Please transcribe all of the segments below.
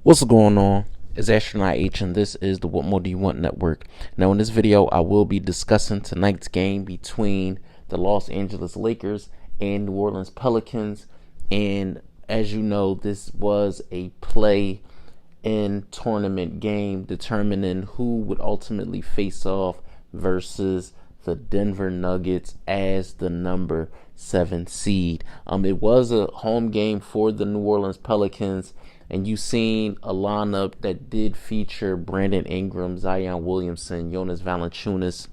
What's going on? It's Astronaut H, and this is the What More Do You Want Network. Now, in this video, I will be discussing tonight's game between the Los Angeles Lakers and New Orleans Pelicans. And as you know, this was a play-in tournament game determining who would ultimately face off versus the Denver Nuggets as the number 7 seed. It was a home game for the New Orleans Pelicans, and you seen a lineup that did feature Brandon Ingram, Zion Williamson, Jonas Valanciunas,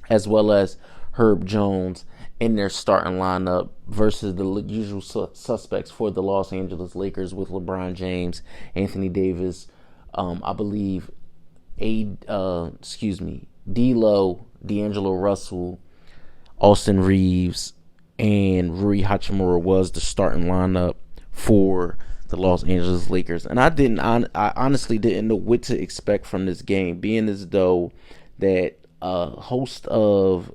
as well as Herb Jones in their starting lineup versus the usual suspects for the Los Angeles Lakers with LeBron James, Anthony Davis, I believe, D'Lo, D'Angelo Russell, Austin Reeves, and Rui Hachimura was the starting lineup for the Los Angeles Lakers. And I honestly didn't know what to expect from this game, being as though that a host of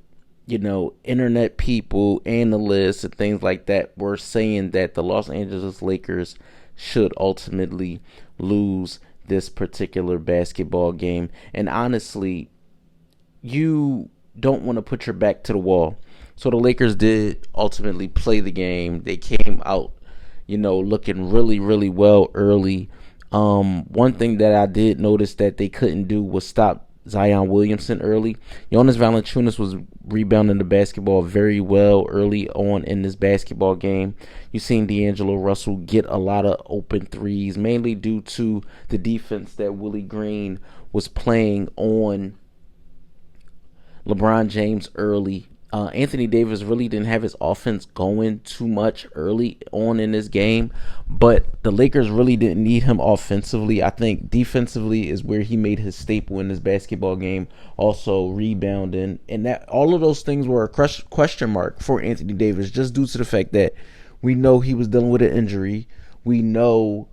internet people, analysts, and things like that were saying that the Los Angeles Lakers should ultimately lose this particular basketball game. And honestly, you don't want to put your back to the wall. So the Lakers did ultimately play the game. They came out, looking really, really well early. One thing that I did notice that they couldn't do was stop Zion Williamson early. Jonas Valanciunas was rebounding the basketball very well early on in this basketball game. You seen D'Angelo Russell get a lot of open threes, mainly due to the defense that Willie Green was playing on LeBron James early. Anthony Davis really didn't have his offense going too much early on in this game, but the Lakers really didn't need him offensively. I think defensively is where he made his staple in this basketball game. Also rebounding, and that all of those things were a question mark for Anthony Davis, just due to the fact that we know he was dealing with an injury. We know,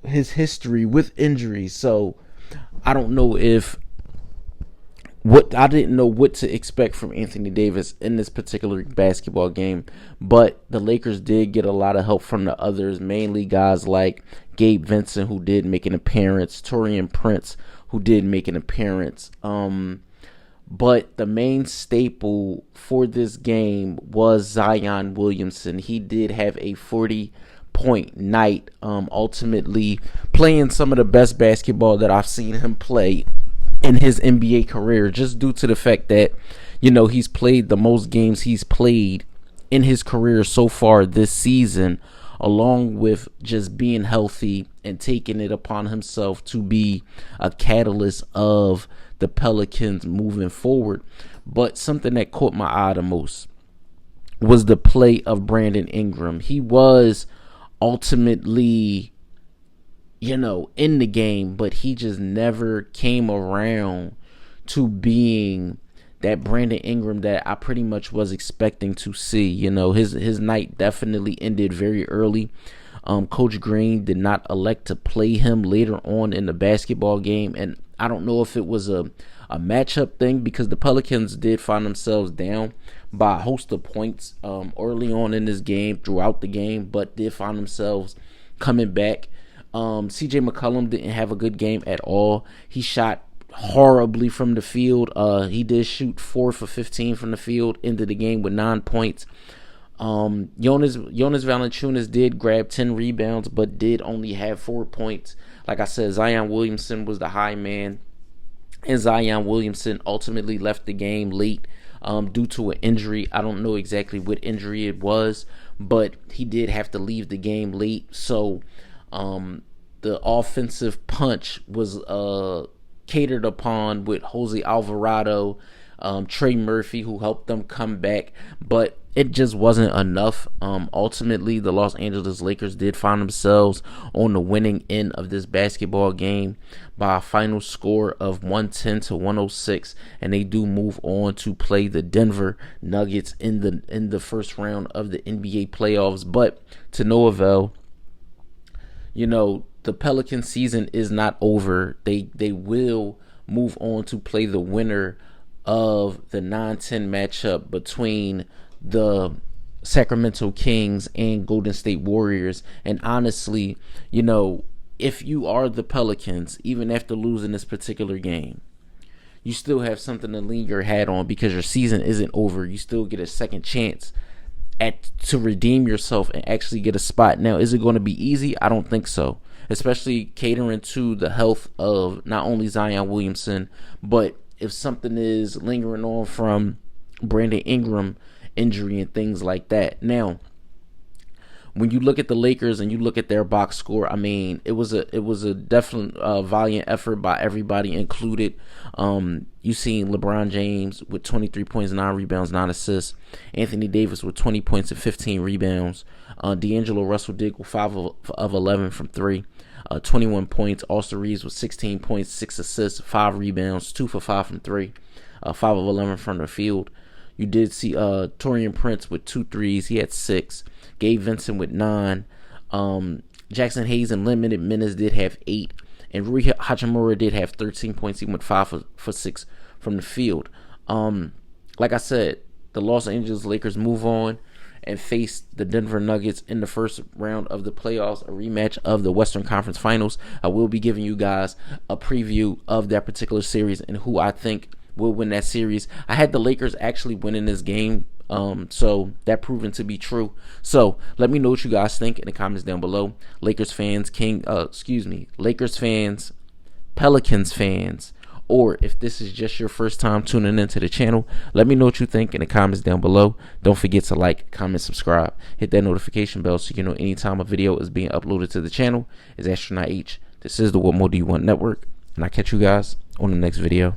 his history with injuries. So I don't know if I didn't know what to expect from Anthony Davis in this particular basketball game, but the Lakers did get a lot of help from the others, mainly guys like Gabe Vincent, who did make an appearance, Taurean Prince, who did make an appearance. But the main staple for this game was Zion Williamson. He did have a 40-point night, ultimately playing some of the best basketball that I've seen him play in his NBA career, just due to the fact that he's played the most games he's played in his career so far this season, along with just being healthy and taking it upon himself to be a catalyst of the Pelicans moving forward. But something that caught my eye the most was the play of Brandon Ingram. He was ultimately in the game, but he just never came around to being that Brandon Ingram that I pretty much was expecting to see. His night definitely ended very early. Coach Green did not elect to play him later on in the basketball game, and I don't know if it was a matchup thing, because the Pelicans did find themselves down by a host of points early on in this game, throughout the game, but did find themselves coming back. CJ McCollum didn't have a good game at all. He shot horribly from the field. He did shoot 4 for 15 from the field, ended the game with 9 points. Jonas Valanciunas did grab 10 rebounds, but did only have 4 points. Like I said, Zion Williamson was the high man, and Zion Williamson ultimately left the game late due to an injury. I don't know exactly what injury it was, but he did have to leave the game late. So the offensive punch was catered upon with Jose Alvarado, Trey Murphy, who helped them come back, but it just wasn't enough. Ultimately, the Los Angeles Lakers did find themselves on the winning end of this basketball game by a final score of 110-106, and they do move on to play the Denver Nuggets in the first round of the NBA playoffs, but to no avail. The Pelican season is not over. They will move on to play the winner of the 9-10 matchup between the Sacramento Kings and Golden State Warriors. And honestly, if you are the Pelicans, even after losing this particular game, you still have something to lean your hat on because your season isn't over. You still get a second chance to redeem yourself and actually get a spot. Now, is it going to be easy? I don't think so, especially catering to the health of not only Zion Williamson, but if something is lingering on from Brandon Ingram injury and things like that. Now, when you look at the Lakers and you look at their box score, I mean, it was a definite valiant effort by everybody included. You seen LeBron James with 23 points, 9 rebounds, 9 assists. Anthony Davis with 20 points and 15 rebounds. D'Angelo Russell did go 5 of 11 from 3. 21 points. Austin Reeves with 16 points, 6 assists, 5 rebounds, 2 for 5 from 3. 5 of 11 from the field. You did see Taurean Prince with 2 threes. He had 6. Gabe Vincent with 9. Jackson Hayes in limited minutes did have 8. And Rui Hachimura did have 13 points. He went 5 for 6 from the field. Like I said, the Los Angeles Lakers move on and face the Denver Nuggets in the first round of the playoffs, a rematch of the Western Conference Finals. I will be giving you guys a preview of that particular series and who I think will win that series. I had the Lakers actually winning this game, so that proven to be true. So let me know what you guys think in the comments down below. Lakers fans, Lakers fans, Pelicans fans, or if this is just your first time tuning into the channel, let me know what you think in the comments down below. Don't forget to like, comment, subscribe, hit that notification bell so you know anytime a video is being uploaded to the channel. It's Astronaut H. This is the What More Do You Want Network, and I'll catch you guys on the next video.